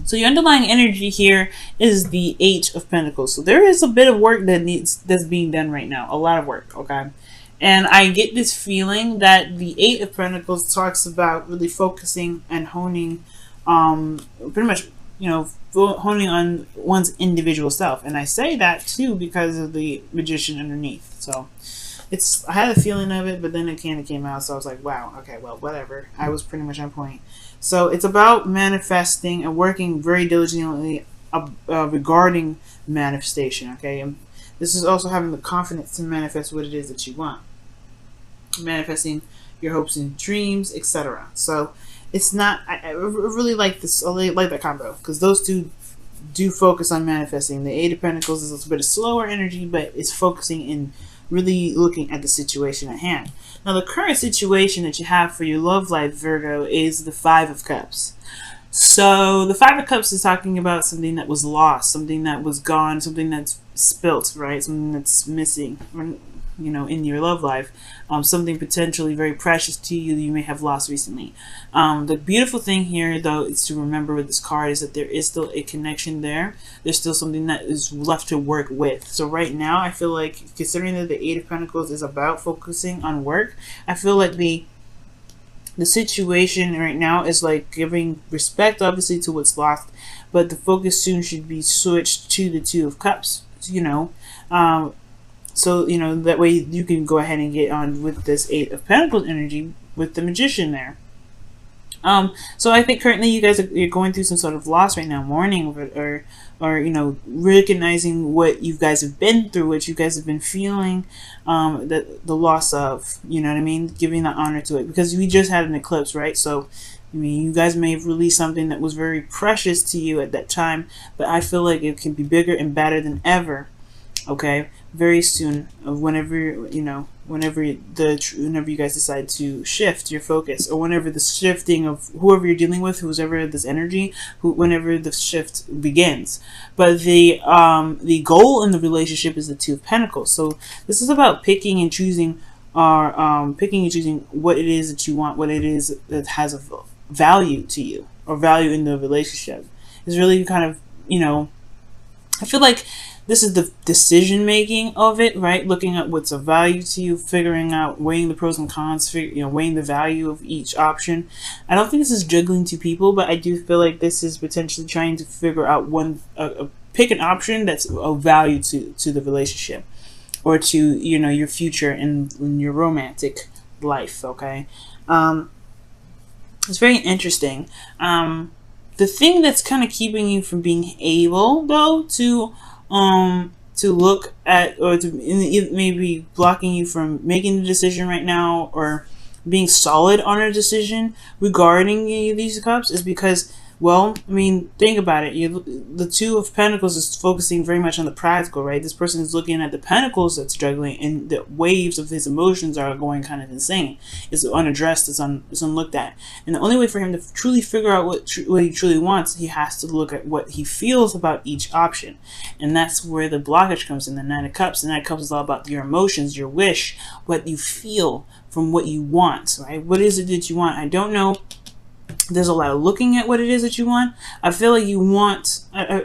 So your underlying energy here is the Eight of Pentacles. So there is a bit of work that's being done right now. A lot of work, okay? And I get this feeling that the Eight of Pentacles talks about really focusing and honing, pretty much, honing on one's individual self. And I say that too because of the Magician underneath. So I had a feeling of it, but then it kind of came out. So I was like, wow, okay, well, whatever. I was pretty much on point. So it's about manifesting and working very diligently regarding manifestation, okay? And this is also having the confidence to manifest what it is that you want. Manifesting your hopes and dreams, etc. So it's not, I really like this, I like that combo, because those two do focus on manifesting. The Eight of Pentacles is a bit of slower energy, but it's focusing in really looking at the situation at hand. Now, the current situation that you have for your love life, Virgo, is the Five of Cups. So the Five of Cups is talking about something that was lost, something that was gone, something that's spilt, right? Something that's missing, in your love life. Something potentially very precious to you may have lost recently. The beautiful thing here, though, is to remember with this card is that there is still a connection there. There's still something that is left to work with. So right now, I feel like, considering that the Eight of Pentacles is about focusing on work, I feel like the situation right now is like giving respect, obviously, to what's lost, but the focus soon should be switched to the Two of Cups, so, that way you can go ahead and get on with this Eight of Pentacles energy with the Magician there. So I think currently you guys you're going through some sort of loss right now, mourning or recognizing what you guys have been through, what you guys have been feeling, the loss of, you know what I mean? Giving that honor to it, because we just had an eclipse, right? So, I mean, you guys may have released something that was very precious to you at that time, but I feel like it can be bigger and better than ever. Okay, very soon, whenever whenever you guys decide to shift your focus, or whenever the shifting of whoever you're dealing with, whoever this energy, whenever the shift begins. But the goal in the relationship is the Two of Pentacles. So this is about picking and choosing, what it is that you want, what it is that has a value to you, or value in the relationship. It's really kind of, I feel like this is the decision making of it, right? Looking at what's of value to you, figuring out, weighing the pros and cons, weighing the value of each option. I don't think this is juggling two people, but I do feel like this is potentially trying to figure out pick an option that's of value to the relationship, or to, your future in your romantic life, okay? It's very interesting. The thing that's kind of keeping you from being able, though, to look at, or to maybe blocking you from making the decision right now, or being solid on a decision regarding these cups, is because, well, I mean, think about it. The Two of Pentacles is focusing very much on the practical, right? This person is looking at the pentacles that's struggling, and the waves of his emotions are going kind of insane. It's unaddressed. It's unlooked at. And the only way for him to truly figure out what he truly wants, he has to look at what he feels about each option. And that's where the blockage comes in, the Nine of Cups. The Nine of Cups is all about your emotions, your wish, what you feel from what you want, right? What is it that you want? I don't know. There's a lot of looking at what it is that you want. I feel like you want, I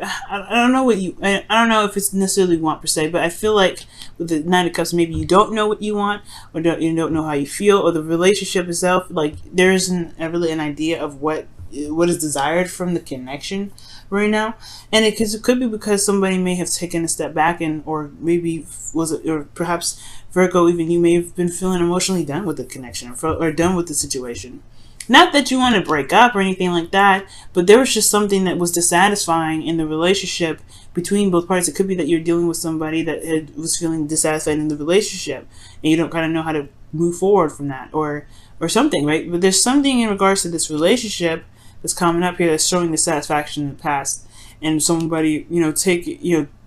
don't know what I don't know if it's necessarily want per se, but I feel like with the Nine of Cups, maybe you don't know what you want, or you don't know how you feel, or the relationship itself, like there isn't really an idea of what is desired from the connection right now. And it could be because somebody may have taken a step back, or maybe or perhaps Virgo, even you may have been feeling emotionally done with the connection, or done with the situation. Not that you want to break up or anything like that, but there was just something that was dissatisfying in the relationship between both parties. It could be that you're dealing with somebody that was feeling dissatisfied in the relationship, and you don't kind of know how to move forward from that, or something, right? But there's something in regards to this relationship that's coming up here that's showing dissatisfaction in the past, and somebody,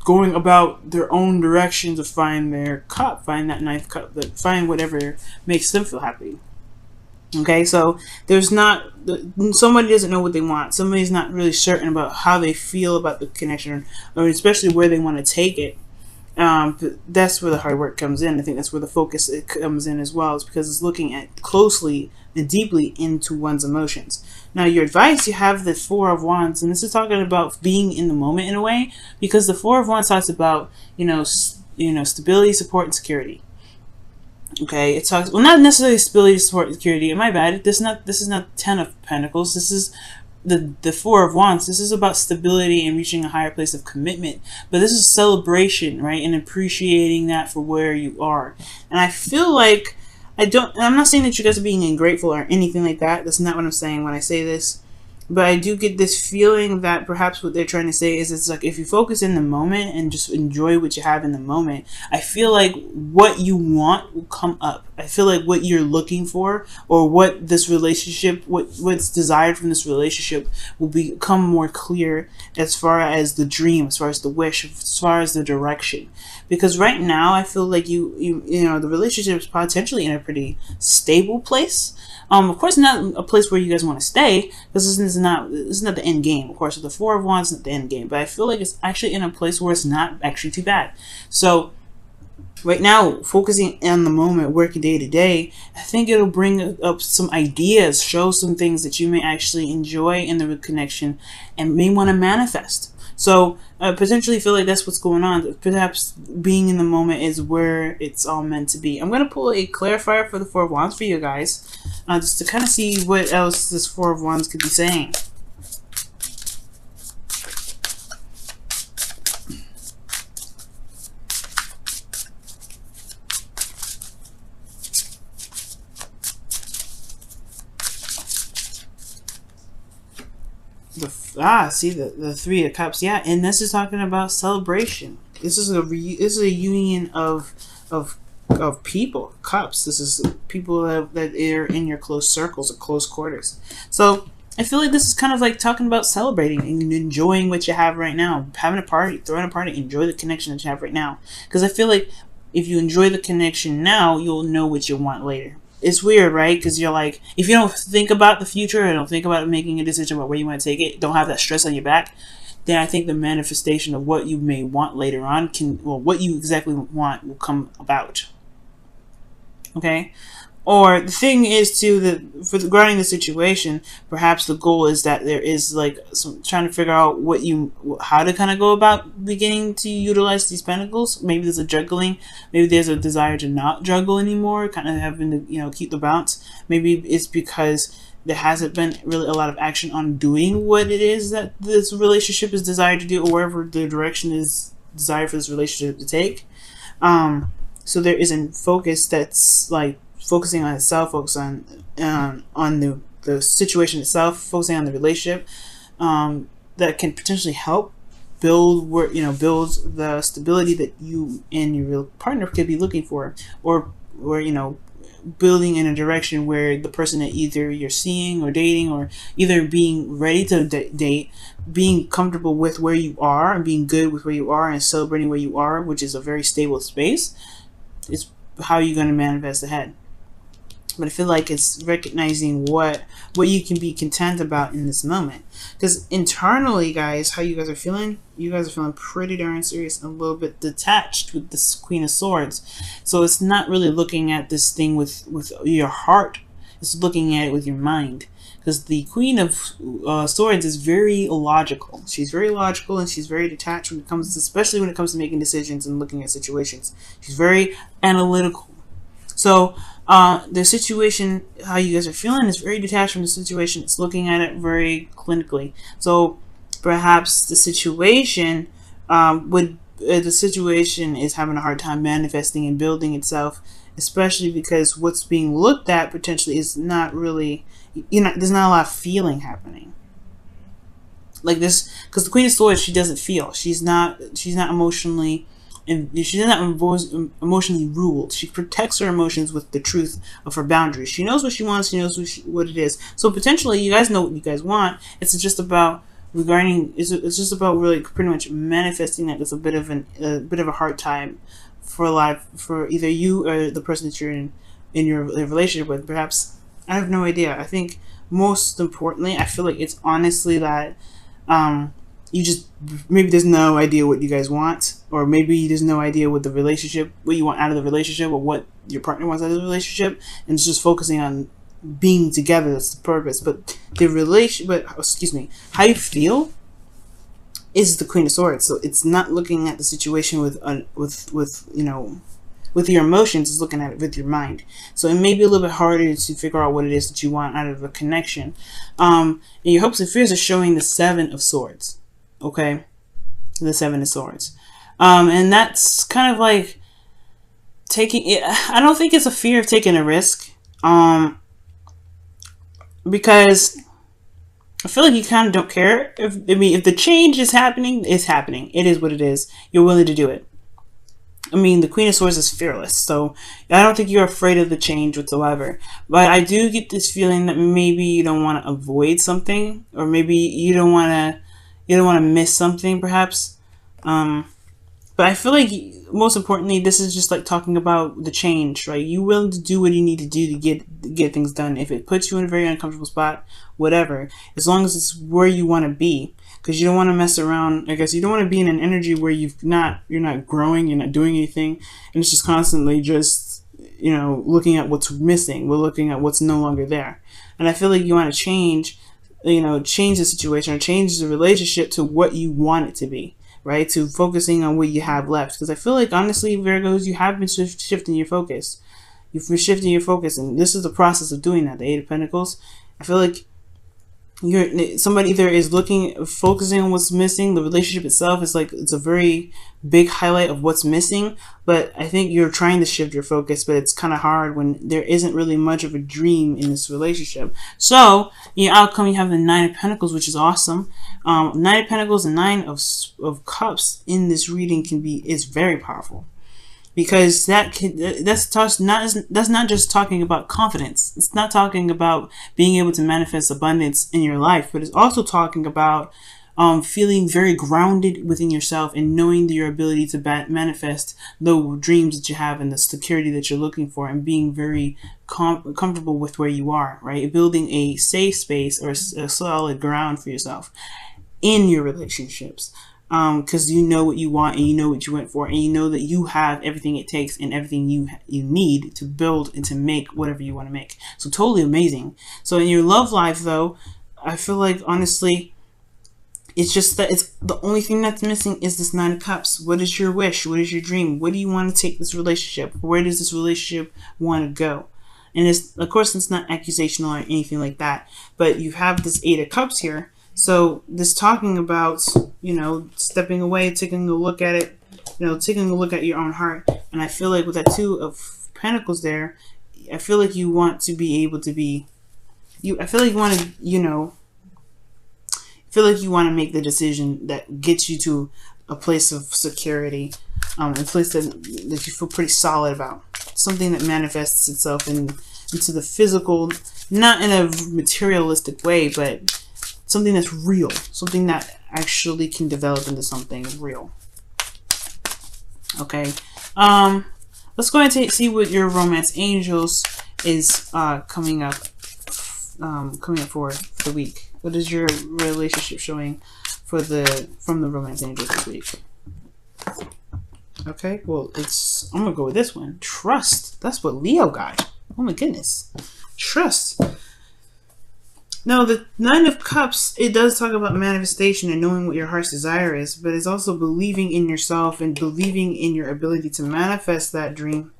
going about their own direction to find their cup, find that ninth cup, find whatever makes them feel happy. Okay, so somebody doesn't know what they want. Somebody's not really certain about how they feel about the connection, or especially where they want to take it. That's where the hard work comes in. I think that's where the focus comes in as well, is because it's looking at closely and deeply into one's emotions. Now, your advice, you have the Four of Wands, and this is talking about being in the moment in a way, because the Four of Wands talks about, stability, support, and security. Okay, it talks, well, not necessarily stability, support, and security. My bad. This is not Ten of Pentacles. This is the Four of Wands. This is about stability and reaching a higher place of commitment. But this is celebration, right? And appreciating that for where you are. And I feel like I'm not saying that you guys are being ungrateful or anything like that. That's not what I'm saying when I say this. But I do get this feeling that perhaps what they're trying to say is, it's like, if you focus in the moment and just enjoy what you have in the moment, I feel like what you want will come up. I feel like what you're looking for, or what this relationship, what's desired from this relationship, will become more clear, as far as the dream, as far as the wish, as far as the direction. Because right now, I feel like the relationship is potentially in a pretty stable place. Of course, not a place where you guys want to stay, because this is not the end game. Of course, the Four of Wands is not the end game, but I feel like it's actually in a place where it's not actually too bad. So right now, focusing on the moment, working day to day, I think it'll bring up some ideas, show some things that you may actually enjoy in the connection and may want to manifest. So potentially feel like that's what's going on. Perhaps being in the moment is where it's all meant to be. I'm going to pull a clarifier for the Four of Wands for you guys, just to kind of see what else this Four of Wands could be saying. See the Three of Cups, yeah, and this is talking about celebration. This is a union of people, cups. This is people that are in your close circles or close quarters. So I feel like this is kind of like talking about celebrating and enjoying what you have right now, having a party, throwing a party, enjoy the connection that you have right now. Because I feel like if you enjoy the connection now, you'll know what you want later. It's weird, right? Because you're like, if you don't think about the future and don't think about making a decision about where you want to take it, don't have that stress on your back, then I think the manifestation of what you may want later on what you exactly want will come about. Okay? Or the thing is regarding the situation, perhaps the goal is that there is like trying to figure out how to kind of go about beginning to utilize these pentacles. Maybe there's a juggling. Maybe there's a desire to not juggle anymore, kind of having to keep the balance. Maybe it's because there hasn't been really a lot of action on doing what it is that this relationship is desired to do, or wherever the direction is desired for this relationship to take. So there isn't focus that's like focusing on itself, focus on the situation itself, focusing on the relationship, that can potentially help build the stability that you and your real partner could be looking for, or building in a direction where the person that either you're seeing or dating, or either being ready to date, being comfortable with where you are and being good with where you are and celebrating where you are, which is a very stable space, is how you're going to manifest ahead. But I feel like it's recognizing what you can be content about in this moment. Because internally, guys, how you guys are feeling? You guys are feeling pretty darn serious and a little bit detached with this Queen of Swords. So it's not really looking at this thing with your heart. It's looking at it with your mind. Because the Queen of Swords is very logical. She's very logical and she's very detached when it comes to, especially when it comes to making decisions and looking at situations. She's very analytical. So the situation, how you guys are feeling, is very detached from the situation. It's looking at it very clinically. So perhaps the situation is having a hard time manifesting and building itself, especially because what's being looked at potentially is not really, there's not a lot of feeling happening. Like this, because the Queen of Swords, she doesn't feel. She's not emotionally. And she's not emotionally ruled. She protects her emotions with the truth of her boundaries. She knows what she wants. She knows what it is. So potentially, you guys know what you guys want. It's just about It's just about really pretty much manifesting that. It's a bit of a hard time for life for either you or the person that you're in your relationship with. Perhaps, I have no idea. I think most importantly, I feel like it's honestly that maybe there's no idea what you guys want, or maybe there's no idea what you want out of the relationship, or what your partner wants out of the relationship, and it's just focusing on being together. That's the purpose. But the relation, but excuse me, how you feel is the Queen of Swords. So it's not looking at the situation with you know, with your emotions. It's looking at it with your mind. So it may be a little bit harder to figure out what it is that you want out of a connection. And your hopes and fears are showing the Seven of Swords. Okay, the Seven of Swords, and that's kind of like taking it. I don't think it's a fear of taking a risk, because I feel like you kind of don't care. If the change is happening, it's happening. It is what it is. You're willing to do it. I mean, the Queen of Swords is fearless, so I don't think you're afraid of the change whatsoever. But I do get this feeling that maybe you don't want to avoid something, or maybe you don't want to miss something, perhaps. But I feel like, most importantly, this is just like talking about the change, right? You willing to do what you need to do to get things done. If it puts you in a very uncomfortable spot, whatever, as long as it's where you want to be, because you don't want to mess around. I guess you don't want to be in an energy where you're not growing, you're not doing anything, and it's just constantly just, you know, looking at what's missing. We're looking at what's no longer there, and I feel like you want to change, you know, change the situation or change the relationship to what you want it to be. Right, to focusing on what you have left, because I feel like, honestly, Virgos, you have been shifting your focus. You've been shifting your focus, and this is the process of doing that. The Eight of Pentacles. I feel like somebody either is focusing on what's missing. The relationship itself is like, it's a very big highlight of what's missing, but I think you're trying to shift your focus, but it's kind of hard when there isn't really much of a dream in this relationship. So your outcome, you have the Nine of Pentacles, which is awesome. Nine of Pentacles and Nine of Cups in this reading is very powerful, because that's not just talking about confidence. It's not talking about being able to manifest abundance in your life, but it's also talking about feeling very grounded within yourself and knowing your ability to manifest the dreams that you have and the security that you're looking for, and being very comfortable with where you are, right? Building a safe space or a solid ground for yourself in your relationships. Because you know what you want, and you know what you went for, and you know that you have everything it takes and everything you need to build and to make whatever you want to make. So totally amazing. So in your love life, though, I feel like, honestly, it's just that it's the only thing that's missing is this Nine of Cups. What is your wish? What is your dream? What do you want to take this relationship? Where does this relationship want to go? And it's, of course, it's not accusational or anything like that, but you have this Eight of Cups here. So this talking about, you know, stepping away, taking a look at it, you know, taking a look at your own heart. And I feel like with that Two of Pentacles there, I feel like you want to be able to be, I feel like you want to, you know, feel like you want to make the decision that gets you to a place of security, a place that you feel pretty solid about. Something that manifests itself into the physical, not in a materialistic way, but something that's real, something that actually can develop into something real. Okay, let's go ahead and see what your romance angels is coming up for the week. What is your relationship showing from the romance angels this week? Okay, well, I'm gonna go with this one. Trust. That's what Leo got. Oh my goodness, trust. Now, the Nine of Cups, it does talk about manifestation and knowing what your heart's desire is, but it's also believing in yourself and believing in your ability to manifest that dream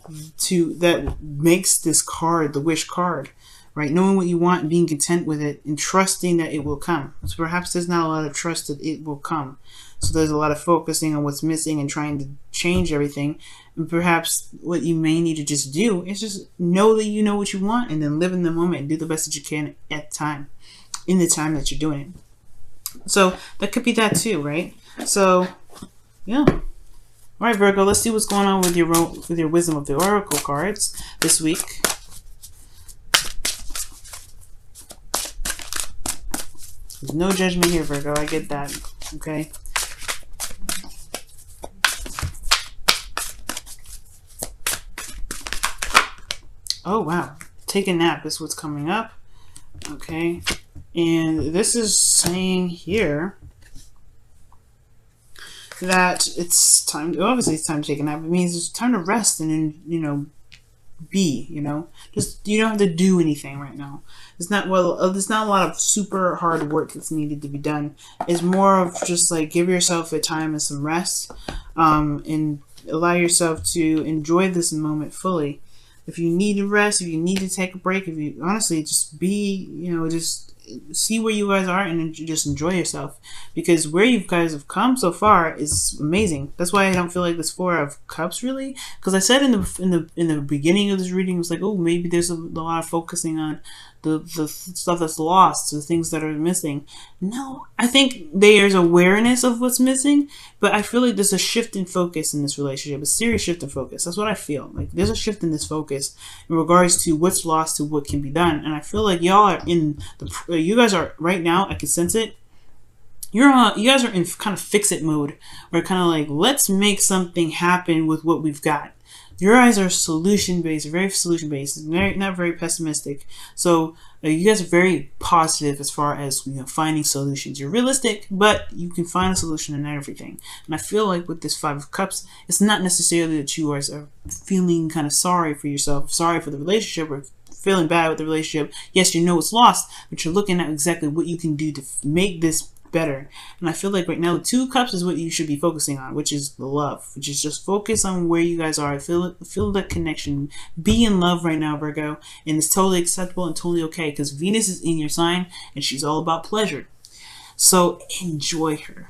that makes this card, the wish card, right? Knowing what you want and being content with it and trusting that it will come. So perhaps there's not a lot of trust that it will come. So there's a lot of focusing on what's missing and trying to change everything. And perhaps what you may need to just do is just know that you know what you want, and then live in the moment and do the best that you can at the time, in the time that you're doing it. So that could be that too, right? So, yeah. All right, Virgo, let's see what's going on with your Wisdom of the Oracle cards this week. There's no judgment here, Virgo. I get that. Okay. Oh, wow. Take a nap is what's coming up. Okay. And this is saying here that it's time, obviously it's time to take a nap. It means it's time to rest and then, you know, be, just, you don't have to do anything right now. It's not, well, there's not a lot of super hard work that's needed to be done. It's more of just like give yourself a time and some rest, and allow yourself to enjoy this moment fully. If you need to rest, if you need to take a break, if you honestly just be, just see where you guys are and just enjoy yourself, because where you guys have come so far is amazing. That's why I don't feel like this Four of Cups really, because I said in the beginning of this reading, it was like, oh, maybe there's a lot of focusing on the stuff that's lost, the things that are missing. No, I think there's awareness of what's missing, but I feel like there's a shift in focus in this relationship, a serious shift in focus. That's what I feel like. There's a shift in this focus in regards to what's lost to what can be done, and I feel like y'all are in the. You guys are right now. I can sense it. You guys are in kind of fix-it mode, where kind of like, let's make something happen with what we've got. Your eyes are solution-based, very solution-based, not very pessimistic. So you guys are very positive as far as finding solutions. You're realistic, but you can find a solution in everything. And I feel like with this Five of Cups, it's not necessarily that you are feeling kind of sorry for yourself, sorry for the relationship, or feeling bad with the relationship. Yes, you know it's lost, but you're looking at exactly what you can do to make this better. And I feel like right now the Two of Cups is what you should be focusing on, which is the love, which is just focus on where you guys are. Feel that connection. Be in love right now, Virgo, and it's totally acceptable and totally okay, because Venus is in your sign and she's all about pleasure. So enjoy her.